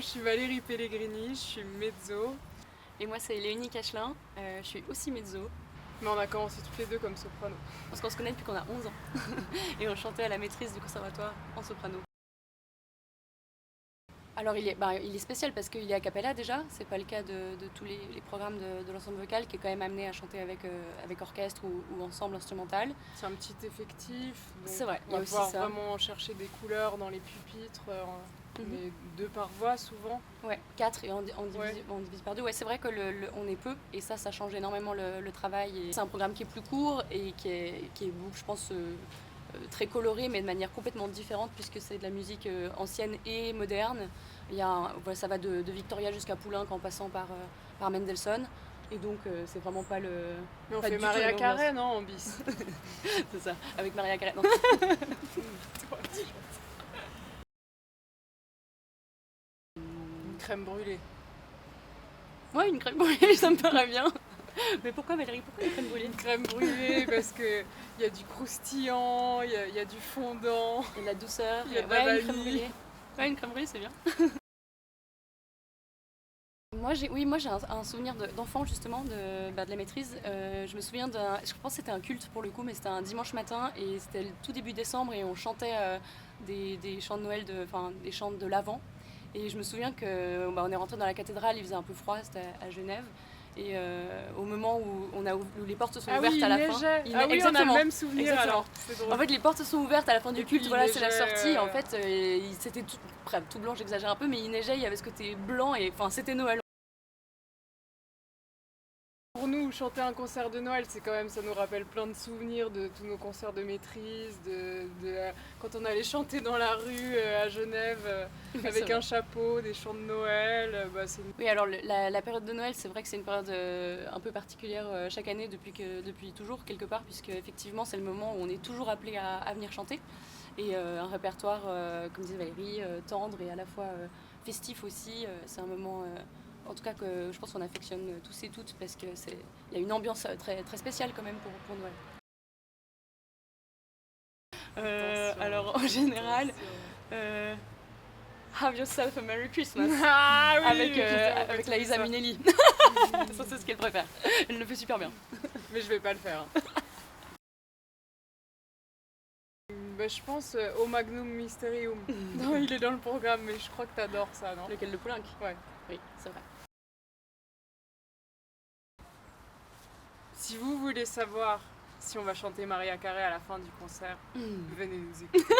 Je suis Valérie Pellegrini, je suis mezzo. Et moi, c'est Léonie Cachelin, je suis aussi mezzo. Mais on a commencé toutes les deux comme soprano. Parce qu'on se connaît depuis qu'on a 11 ans. Et on chantait à la maîtrise du conservatoire en soprano. Alors il est spécial parce qu'il est a cappella déjà, c'est pas le cas de tous les programmes de l'ensemble vocal qui est quand même amené à chanter avec orchestre ou ensemble instrumental. C'est un petit effectif, C'est vrai, on va pouvoir vraiment chercher des couleurs dans les pupitres, mais 2 par voix souvent. Ouais, 4 et on divise par 2. Ouais, c'est vrai que on est peu et ça change énormément le travail. C'est un programme qui est plus court et qui est je pense, très coloré mais de manière complètement différente puisque c'est de la musique ancienne et moderne. Ça va de Victoria jusqu'à Poulenc en passant par Mendelssohn. Et donc c'est vraiment pas le... Mais on fait Mariah Carey, non, en bis. C'est ça, avec Mariah Carey. Non. Une crème brûlée. Ouais, une crème brûlée, ça me paraît bien. Mais pourquoi Valérie, pourquoi une crème brûlée? Une crème brûlée parce qu'il y a du croustillant, il y a du fondant. Il y a de la douceur. Il y a de la vanille. Une crème brûlée. Ouais, une crème brûlée, c'est bien. Moi j'ai un souvenir d'enfant justement de la maîtrise. Je me souviens je pense que c'était un culte pour le coup, mais c'était un dimanche matin et c'était le tout début décembre et on chantait des chants de Noël, des chants de l'Avent. Et je me souviens on est rentré dans la cathédrale, il faisait un peu froid, c'était à Genève. Et au moment où les portes se sont ouvertes à la fin. On a le même souvenir alors. En fait, les portes sont ouvertes à la fin du culte, voilà, c'est la sortie. En fait, c'était tout blanc, j'exagère un peu, mais il neigeait, il y avait ce côté blanc et enfin, c'était Noël. Pour nous, chanter un concert de Noël, c'est quand même, ça nous rappelle plein de souvenirs de tous nos concerts de maîtrise, quand on allait chanter dans la rue à Genève avec un chapeau, des chants de Noël. Oui, alors la période de Noël, c'est vrai que c'est une période un peu particulière chaque année depuis toujours quelque part, puisque effectivement c'est le moment où on est toujours appelé à venir chanter. Et un répertoire, comme disait Valérie, tendre et à la fois festif aussi. C'est un moment... en tout cas que je pense qu'on affectionne tous et toutes parce qu'il y a une ambiance très, très spéciale quand même pour Noël. Alors en général, Have Yourself a Merry Christmas avec Liza Minnelli. Ça c'est ce qu'elle préfère. Elle le fait super bien. Mais je vais pas le faire. Je pense au Magnum Mysterium. Non, il est dans le programme, mais je crois que t'adores ça, non? Lequel, de Poulenc? Ouais. Oui, c'est vrai. Si vous voulez savoir si on va chanter Mariah Carey à la fin du concert, venez nous écouter.